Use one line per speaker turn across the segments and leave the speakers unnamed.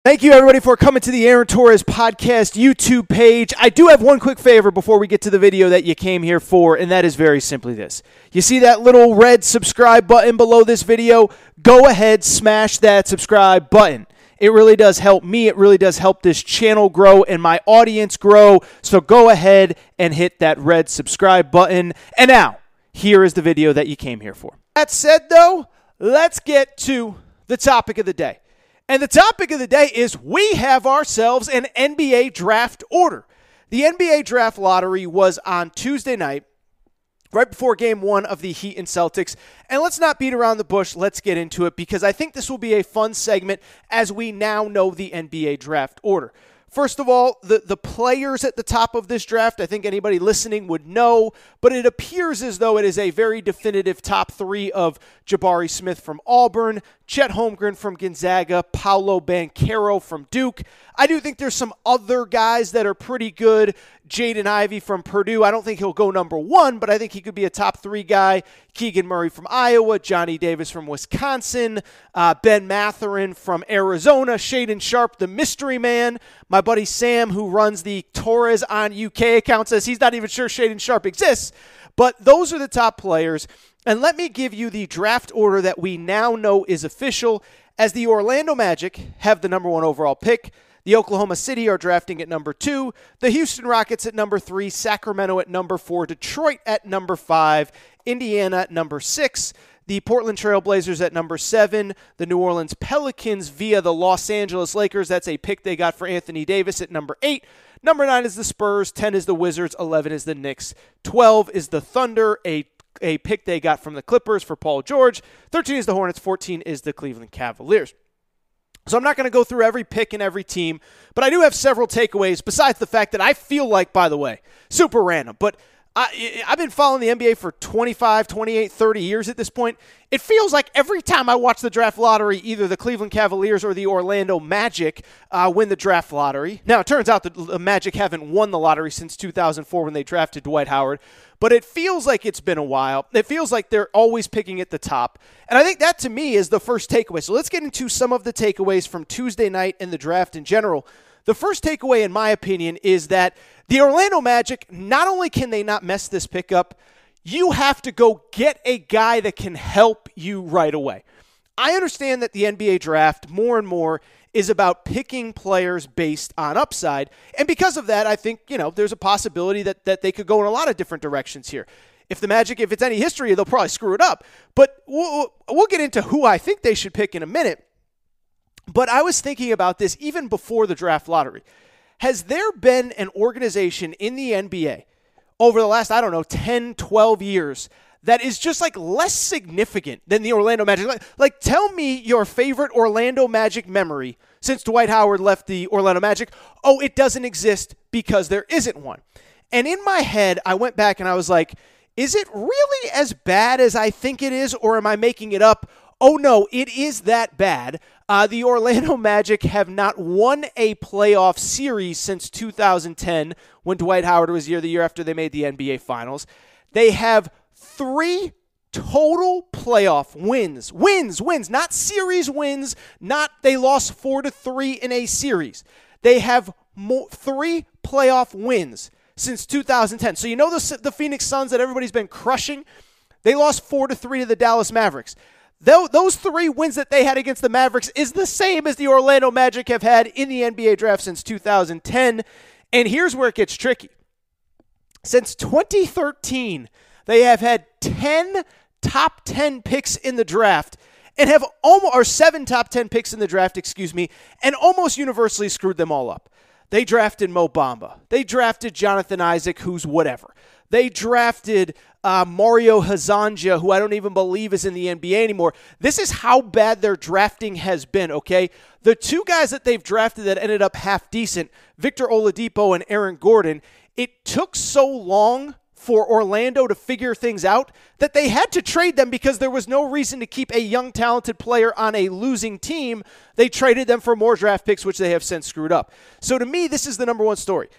Thank you, everybody, for coming to the Aaron Torres Podcast YouTube page. I do have one quick favor before we get to the video that you came here for, and that is very simply this. You see that little red subscribe button below this video? Go ahead, smash that subscribe button. It really does help me. It really does help this channel grow and my audience grow. So go ahead and hit that red subscribe button. And now, here is the video that you came here for. That said, though, let's get to the topic of the day. And the topic of the day is we have ourselves an NBA draft order. The NBA draft lottery was on Tuesday night, right before Game 1 of the Heat and Celtics. And let's not beat around the bush. Let's get into it because I think this will be a fun segment as we now know the NBA draft order. First of all, the players at the top of this draft, I think anybody listening would know, but it appears as though it is a very definitive top three of Jabari Smith from Auburn, Chet Holmgren from Gonzaga, Paulo Banquero from Duke. I do think there's some other guys that are pretty good. Jaden Ivy from Purdue. I don't think he'll go number one, but I think he could be a top three guy. Keegan Murray from Iowa, Johnny Davis from Wisconsin, Ben Mathurin from Arizona, Shaedon Sharpe, the mystery man. My buddy Sam, who runs the Torres on UK account, says he's not even sure Shaedon Sharpe exists. But those are the top players. And let me give you the draft order that we now know is official, as the Orlando Magic have the number one overall pick. The Oklahoma City are drafting at number 2, the Houston Rockets at number 3, Sacramento at number 4, Detroit at number 5, Indiana at number 6, the Portland Trail Blazers at number 7, the New Orleans Pelicans via the Los Angeles Lakers. That's a pick they got for Anthony Davis at number 8. Number 9 is the Spurs, 10 is the Wizards, 11 is the Knicks, 12 is the Thunder, a pick they got from the Clippers for Paul George, 13 is the Hornets, 14 is the Cleveland Cavaliers. So I'm not going to go through every pick and every team, but I do have several takeaways besides the fact that I feel like, by the way, super random, but I've been following the NBA for 25, 28, 30 years at this point. It feels like every time I watch the draft lottery, either the Cleveland Cavaliers or the Orlando Magic win the draft lottery. Now, it turns out that the Magic haven't won the lottery since 2004 when they drafted Dwight Howard, but it feels like it's been a while. It feels like they're always picking at the top, and I think that, to me, is the first takeaway. So let's get into some of the takeaways from Tuesday night and the draft in general. The first takeaway, in my opinion, is that the Orlando Magic, not only can they not mess this pick up, you have to go get a guy that can help you right away. I understand that the NBA draft, more and more, is about picking players based on upside. And because of that, I think, there's a possibility that they could go in a lot of different directions here. If the Magic, if it's any history, they'll probably screw it up. But we'll get into who I think they should pick in a minute. But I was thinking about this even before the draft lottery. Has there been an organization in the NBA over the last, 10, 12 years that is just less significant than the Orlando Magic? Like tell me your favorite Orlando Magic memory since Dwight Howard left the Orlando Magic. Oh, it doesn't exist because there isn't one. And in my head, I went back and I was like, is it really as bad as I think it is, or am I making it up? Oh, no, it is that bad. The Orlando Magic have not won a playoff series since 2010 when Dwight Howard was here, the year after they made the NBA Finals. They have 3 total playoff wins. Wins, not series wins, not they lost 4-3 in a series. They have 3 playoff wins since 2010. So you know the Phoenix Suns that everybody's been crushing? They lost 4-3 to the Dallas Mavericks. Those 3 wins that they had against the Mavericks is the same as the Orlando Magic have had in the NBA draft since 2010. And here's where it gets tricky. Since 2013, they have had 10 top 10 picks in the draft and have or 7 top 10 picks in the draft, and almost universally screwed them all up. They drafted Mo Bamba. They drafted Jonathan Isaac, who's whatever. They drafted Mario Hezonja, who I don't even believe is in the NBA anymore. This is how bad their drafting has been, okay? The 2 guys that they've drafted that ended up half decent, Victor Oladipo and Aaron Gordon, it took so long for Orlando to figure things out that they had to trade them because there was no reason to keep a young, talented player on a losing team. They traded them for more draft picks, which they have since screwed up. So to me, this is the number one story.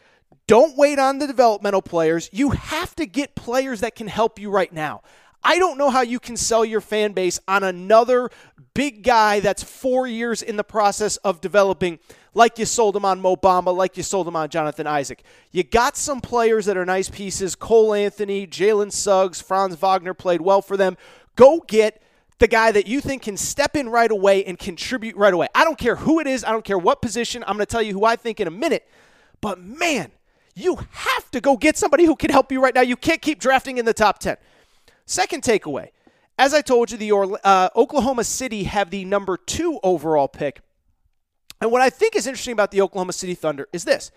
Don't wait on the developmental players. You have to get players that can help you right now. I don't know how you can sell your fan base on another big guy that's 4 years in the process of developing, like you sold him on Mo Bamba, like you sold him on Jonathan Isaac. You got some players that are nice pieces. Cole Anthony, Jalen Suggs, Franz Wagner played well for them. Go get the guy that you think can step in right away and contribute right away. I don't care who it is. I don't care what position. I'm going to tell you who I think in a minute. But, man, you have to go get somebody who can help you right now. You can't keep drafting in the top 10. Second takeaway, as I told you, the Oklahoma City have the number 2 overall pick. And what I think is interesting about the Oklahoma City Thunder is this.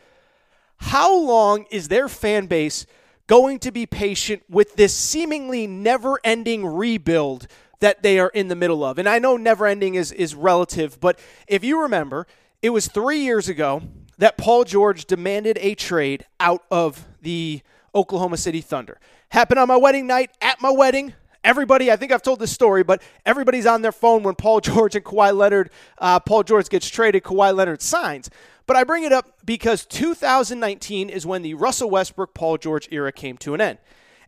How long is their fan base going to be patient with this seemingly never-ending rebuild that they are in the middle of? And I know never-ending is relative, but if you remember, it was 3 years ago that Paul George demanded a trade out of the Oklahoma City Thunder. Happened on my wedding night, at my wedding. Everybody, I think I've told this story, but everybody's on their phone when Paul George and Kawhi Leonard, Paul George gets traded, Kawhi Leonard signs. But I bring it up because 2019 is when the Russell Westbrook, Paul George era came to an end.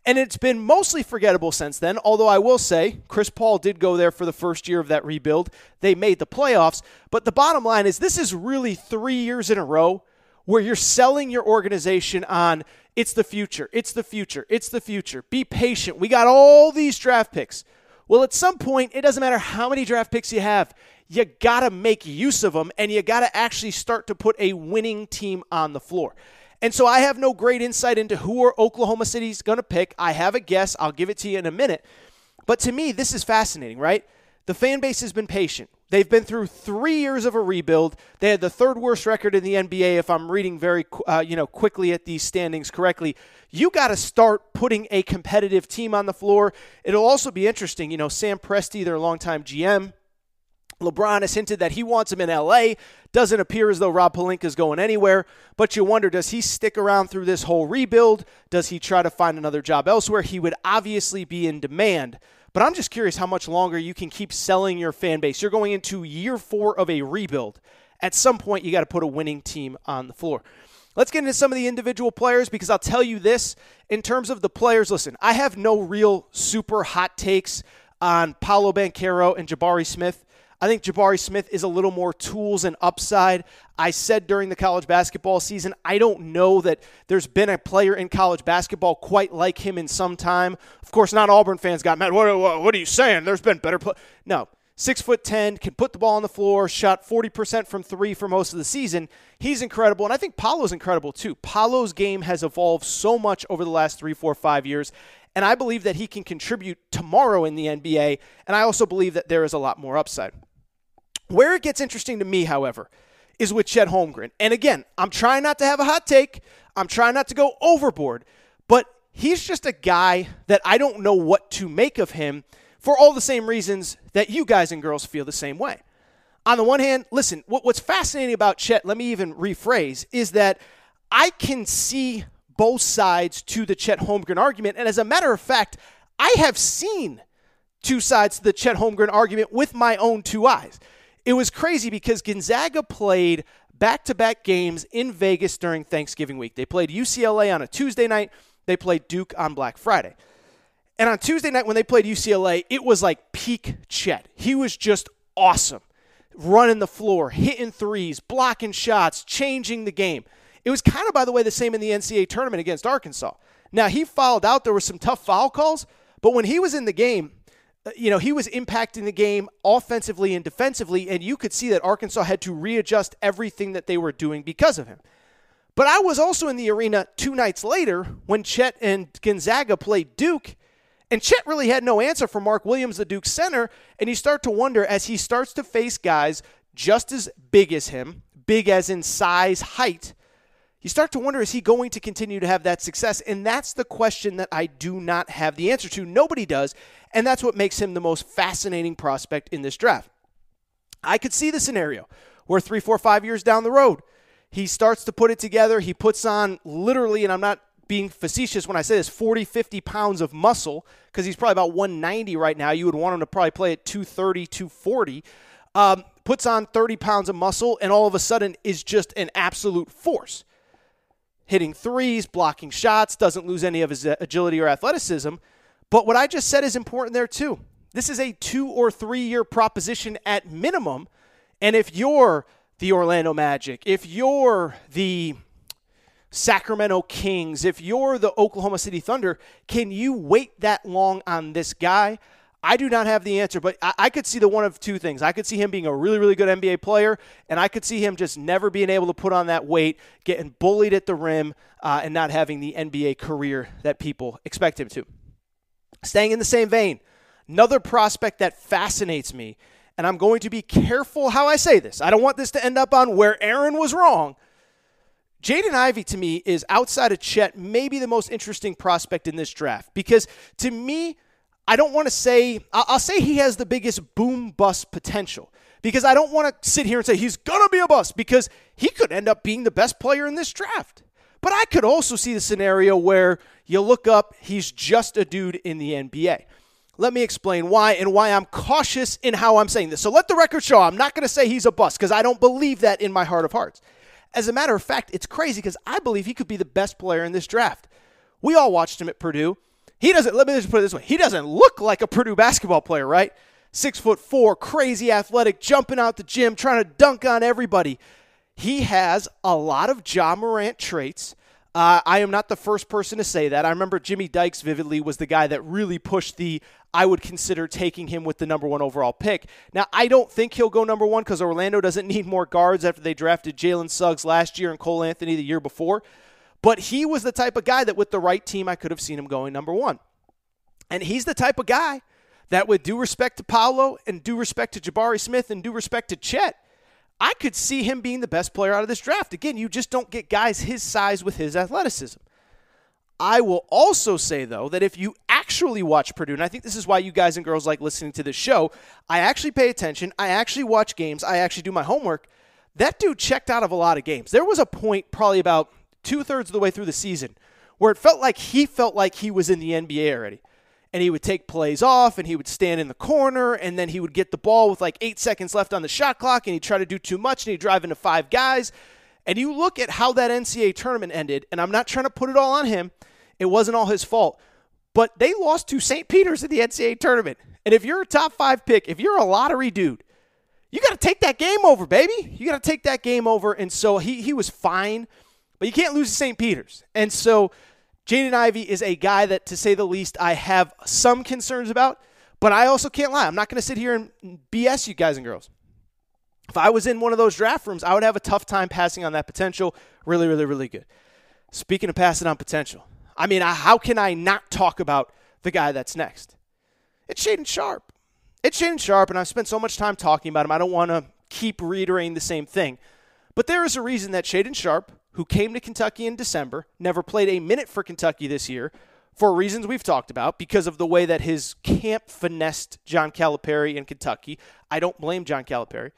And it's been mostly forgettable since then, although I will say Chris Paul did go there for the first year of that rebuild. They made the playoffs. But the bottom line is this is really 3 years in a row where you're selling your organization on it's the future, it's the future, it's the future. Be patient. We got all these draft picks. Well, at some point, it doesn't matter how many draft picks you have. You got to make use of them, and you got to actually start to put a winning team on the floor. And so I have no great insight into who Oklahoma City's going to pick. I have a guess. I'll give it to you in a minute. But to me, this is fascinating, right? The fan base has been patient. They've been through 3 years of a rebuild. They had the third worst record in the NBA, if I'm reading very quickly at these standings correctly. You got to start putting a competitive team on the floor. It'll also be interesting. Sam Presti, their longtime GM, LeBron has hinted that he wants him in L.A. Doesn't appear as though Rob Pelinka's going anywhere. But you wonder, does he stick around through this whole rebuild? Does he try to find another job elsewhere? He would obviously be in demand. But I'm just curious how much longer you can keep selling your fan base. You're going into year 4 of a rebuild. At some point, you got to put a winning team on the floor. Let's get into some of the individual players because I'll tell you this. In terms of the players, listen, I have no real super hot takes on Paulo Banquero and Jabari Smith. I think Jabari Smith is a little more tools and upside. I said during the college basketball season, I don't know that there's been a player in college basketball quite like him in some time. Of course, not Auburn fans got mad. What are you saying? There's been better players. No, 6'10", can put the ball on the floor, shot 40% from 3 for most of the season. He's incredible, and I think Paulo's incredible too. Paulo's game has evolved so much over the last 3, 4, 5 years, and I believe that he can contribute tomorrow in the NBA, and I also believe that there is a lot more upside. Where it gets interesting to me, however, is with Chet Holmgren. And again, I'm trying not to have a hot take. I'm trying not to go overboard. But he's just a guy that I don't know what to make of him for all the same reasons that you guys and girls feel the same way. On the one hand, listen, what's fascinating about Chet, let me even rephrase, is that I can see both sides to the Chet Holmgren argument. And as a matter of fact, I have seen two sides to the Chet Holmgren argument with my own 2 eyes. It was crazy because Gonzaga played back-to-back games in Vegas during Thanksgiving week. They played UCLA on a Tuesday night. They played Duke on Black Friday. And on Tuesday night when they played UCLA, it was like peak Chet. He was just awesome. Running the floor, hitting threes, blocking shots, changing the game. It was kind of, by the way, the same in the NCAA tournament against Arkansas. Now, he fouled out. There were some tough foul calls. But when he was in the game, he was impacting the game offensively and defensively, and you could see that Arkansas had to readjust everything that they were doing because of him. But I was also in the arena 2 nights later when Chet and Gonzaga played Duke, and Chet really had no answer for Mark Williams, the Duke center, and you start to wonder as he starts to face guys just as big as him, big as in size, height, you start to wonder, is he going to continue to have that success? And that's the question that I do not have the answer to. Nobody does, and that's what makes him the most fascinating prospect in this draft. I could see the scenario where 3, 4, 5 years down the road, he starts to put it together. He puts on literally, and I'm not being facetious when I say this, 40, 50 pounds of muscle, because he's probably about 190 right now. You would want him to probably play at 230, 240. Puts on 30 pounds of muscle, and all of a sudden is just an absolute force. Hitting threes, blocking shots, doesn't lose any of his agility or athleticism. But what I just said is important there too. This is a 2 or 3 year proposition at minimum. And if you're the Orlando Magic, if you're the Sacramento Kings, if you're the Oklahoma City Thunder, can you wait that long on this guy? I do not have the answer, but I could see the one of two things. I could see him being a really, really good NBA player, and I could see him just never being able to put on that weight, getting bullied at the rim, and not having the NBA career that people expect him to. Staying in the same vein, another prospect that fascinates me, and I'm going to be careful how I say this. I don't want this to end up on where Aaron was wrong. Jaden Ivy, to me, is outside of Chet maybe the most interesting prospect in this draft, because to me, I don't want to say, I'll say he has the biggest boom-bust potential, because I don't want to sit here and say he's going to be a bust, because he could end up being the best player in this draft. But I could also see the scenario where you look up, he's just a dude in the NBA. Let me explain why and why I'm cautious in how I'm saying this. So let the record show I'm not going to say he's a bust, because I don't believe that in my heart of hearts. As a matter of fact, it's crazy because I believe he could be the best player in this draft. We all watched him at Purdue. Let me just put it this way. He doesn't look like a Purdue basketball player, right? 6'4", crazy athletic, jumping out the gym, trying to dunk on everybody. He has a lot of Ja Morant traits. I am not the first person to say that. I remember Jimmy Dykes vividly was the guy that really pushed I would consider taking him with the number 1 overall pick. Now, I don't think he'll go number 1 because Orlando doesn't need more guards after they drafted Jalen Suggs last year and Cole Anthony the year before. But he was the type of guy that with the right team, I could have seen him going number 1. And he's the type of guy that with due respect to Paulo and due respect to Jabari Smith and due respect to Chet, I could see him being the best player out of this draft. Again, you just don't get guys his size with his athleticism. I will also say, though, that if you actually watch Purdue, and I think this is why you guys and girls like listening to this show, I actually pay attention, I actually watch games, I actually do my homework. That dude checked out of a lot of games. There was a point probably about 2/3 of the way through the season where it felt like he was in the NBA already. And he would take plays off, and he would stand in the corner, and then he would get the ball with like 8 seconds left on the shot clock, and he'd try to do too much, and he'd drive into 5 guys. And you look at how that NCAA tournament ended, and I'm not trying to put it all on him. It wasn't all his fault. But they lost to St. Peter's in the NCAA tournament. And if you're a top 5 pick, if you're a lottery dude, you got to take that game over, baby. You got to take that game over. And so he was fine, but you can't lose to St. Peter's. And so Jaden Ivy is a guy that, to say the least, I have some concerns about, but I also can't lie. I'm not going to sit here and BS you guys and girls. If I was in one of those draft rooms, I would have a tough time passing on that potential. Really, really, really good. Speaking of passing on potential, I mean, how can I not talk about the guy that's next? It's Shaedon Sharpe. It's Shaedon Sharpe, and I've spent so much time talking about him, I don't want to keep reiterating the same thing. But there is a reason that Shaedon Sharpe, who came to Kentucky in December, never played a minute for Kentucky this year, for reasons we've talked about, because of the way that his camp finessed John Calipari in Kentucky. I don't blame John Calipari.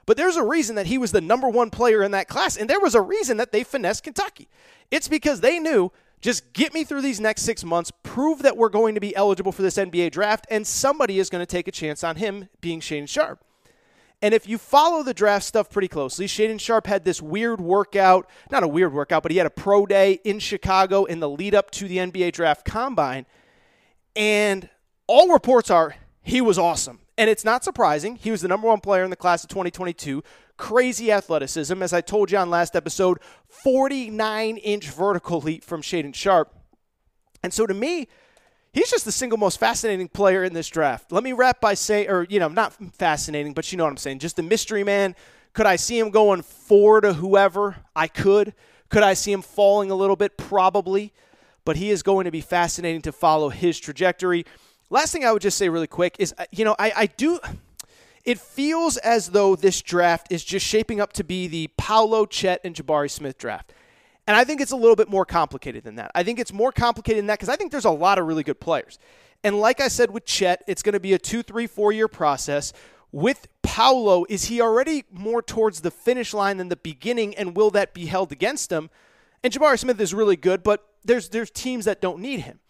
But there's a reason that he was the number 1 player in that class, and there was a reason that they finessed Kentucky. It's because they knew, just get me through these next 6 months, prove that we're going to be eligible for this NBA draft, and somebody is going to take a chance on him being Shaedon Sharpe. And if you follow the draft stuff pretty closely, Shaedon Sharpe had this weird workout, not a weird workout, but he had a pro day in Chicago in the lead up to the NBA draft combine. And all reports are he was awesome. And it's not surprising. He was the number 1 player in the class of 2022. Crazy athleticism. As I told you on last episode, 49-inch vertical leap from Shaedon Sharpe. And so to me, he's just the single most fascinating player in this draft. Let me wrap by saying, not fascinating, but you know what I'm saying. Just the mystery man. Could I see him going 4 to whoever? I could. Could I see him falling a little bit? Probably. But he is going to be fascinating to follow his trajectory. Last thing I would just say really quick is, it feels as though this draft is just shaping up to be the Paulo, Chet, and Jabari Smith draft. And I think it's a little bit more complicated than that. I think it's more complicated than that because I think there's a lot of really good players. And like I said with Chet, it's going to be a 2, 3, 4-year process. With Paulo, is he already more towards the finish line than the beginning, and will that be held against him? And Jabari Smith is really good, but there's teams that don't need him.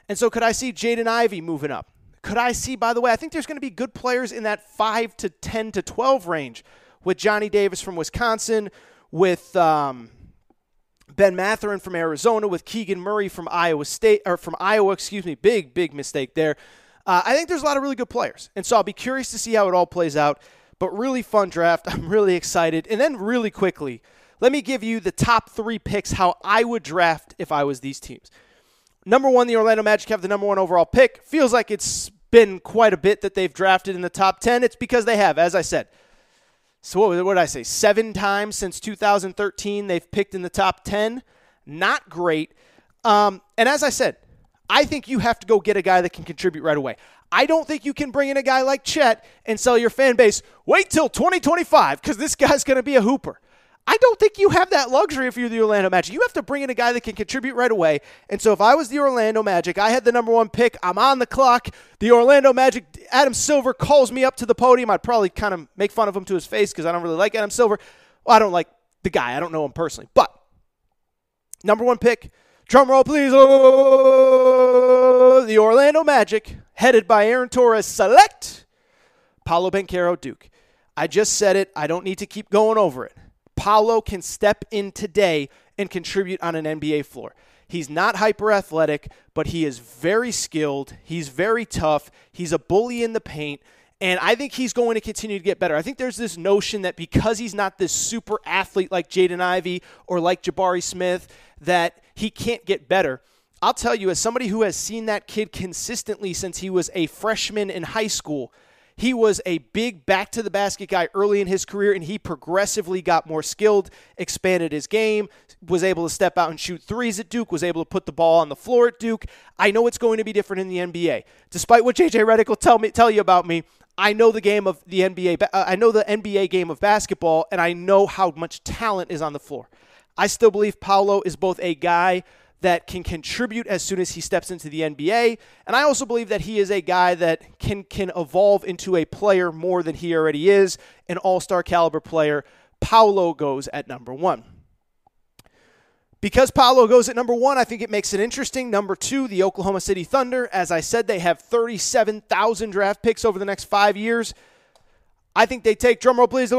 And so could I see Jaden Ivy moving up? Could I see, by the way, I think there's going to be good players in that 5 to 10 to 12 range with Johnny Davis from Wisconsin, with Ben Mathurin from Arizona with Keegan Murray from Iowa State, or from Iowa, big mistake there. I think there's a lot of really good players, and so I'll be curious to see how it all plays out, but really fun draft. I'm really excited. And then really quickly, let me give you the top 3 picks, how I would draft if I was these teams. Number 1, the Orlando Magic have the number 1 overall pick. Feels like it's been quite a bit that they've drafted in the top 10. It's because they have, as I said. So what did I say? 7 times since 2013 they've picked in the top 10. Not great. And as I said, I think you have to go get a guy that can contribute right away. I don't think you can bring in a guy like Chet and sell your fan base, wait till 2025 because this guy's going to be a hooper. I don't think you have that luxury if you're the Orlando Magic. You have to bring in a guy that can contribute right away. And so if I was the Orlando Magic, I had the number 1 pick. I'm on the clock. The Orlando Magic, Adam Silver calls me up to the podium. I'd probably kind of make fun of him to his face because I don't really like Adam Silver. Well, I don't like the guy. I don't know him personally. But number 1 pick, drum roll please. The Orlando Magic, headed by Aaron Torres, select Paulo Banquero, Duke. I just said it. I don't need to keep going over it. Paulo can step in today and contribute on an NBA floor. He's not hyper athletic, but he is very skilled. He's very tough. He's a bully in the paint, and I think he's going to continue to get better. I think there's this notion that because he's not this super athlete like Jaden Ivy or like Jabari Smith, that he can't get better. I'll tell you, as somebody who has seen that kid consistently since he was a freshman in high school, he was a big back-to-the-basket guy early in his career, and he progressively got more skilled, expanded his game, was able to step out and shoot threes at Duke, was able to put the ball on the floor at Duke. I know it's going to be different in the NBA. Despite what J.J. Redick will tell you about me, I know the game of the NBA. I know the NBA game of basketball, and I know how much talent is on the floor. I still believe Paulo is both a guy that can contribute as soon as he steps into the NBA. And I also believe that he is a guy that can evolve into a player more than he already is, an all-star caliber player. Paulo goes at number 1. Because Paulo goes at number 1, I think it makes it interesting. Number 2, the Oklahoma City Thunder. As I said, they have 37,000 draft picks over the next 5 years. I think they take, drumroll please,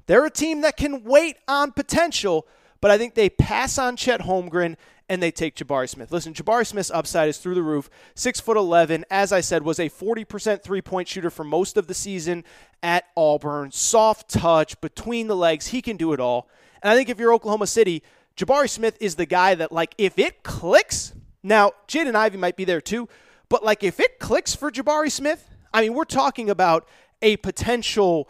they're a team that can wait on potential, but I think they pass on Chet Holmgren and they take Jabari Smith. Listen, Jabari Smith's upside is through the roof. 6'11", as I said, was a 40% three-point shooter for most of the season at Auburn. Soft touch, between the legs, he can do it all. And I think if you're Oklahoma City, Jabari Smith is the guy that, like, if it clicks, now Jaden Ivy might be there too, but like if it clicks for Jabari Smith, I mean, we're talking about a potential,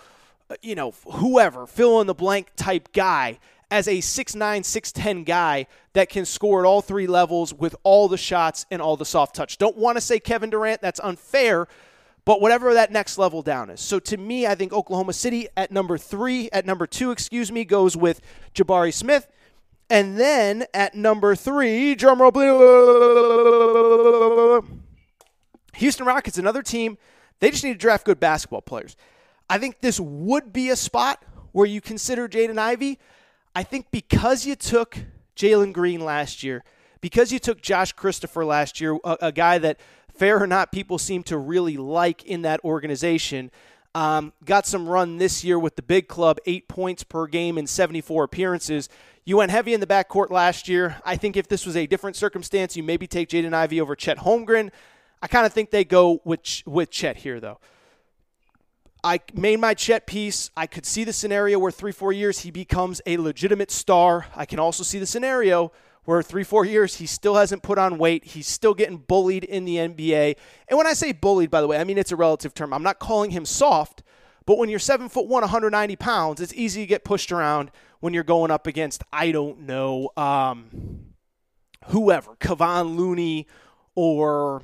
whoever, fill-in-the-blank type guy as a 6'9", 6'10 guy that can score at all 3 levels with all the shots and all the soft touch. Don't want to say Kevin Durant. That's unfair, but whatever that next level down is. So to me, I think Oklahoma City at number 2, goes with Jabari Smith. And then at number 3, drumroll, Houston Rockets, another team. They just need to draft good basketball players. I think this would be a spot where you consider Jaden Ivy. I think because you took Jalen Green last year, because you took Josh Christopher last year, a guy that, fair or not, people seem to really like in that organization, got some run this year with the big club, 8 points per game in 74 appearances. You went heavy in the backcourt last year. I think if this was a different circumstance, you maybe take Jaden Ivy over Chet Holmgren. I kind of think they go with Chet here, though. I made my Chet piece. I could see the scenario where 3-4 years he becomes a legitimate star. I can also see the scenario where 3-4 years he still hasn't put on weight. He's still getting bullied in the NBA. And when I say bullied, by the way, I mean it's a relative term. I'm not calling him soft, but when you're 7'1", 190 pounds, it's easy to get pushed around when you're going up against, I don't know, whoever, Kevon Looney or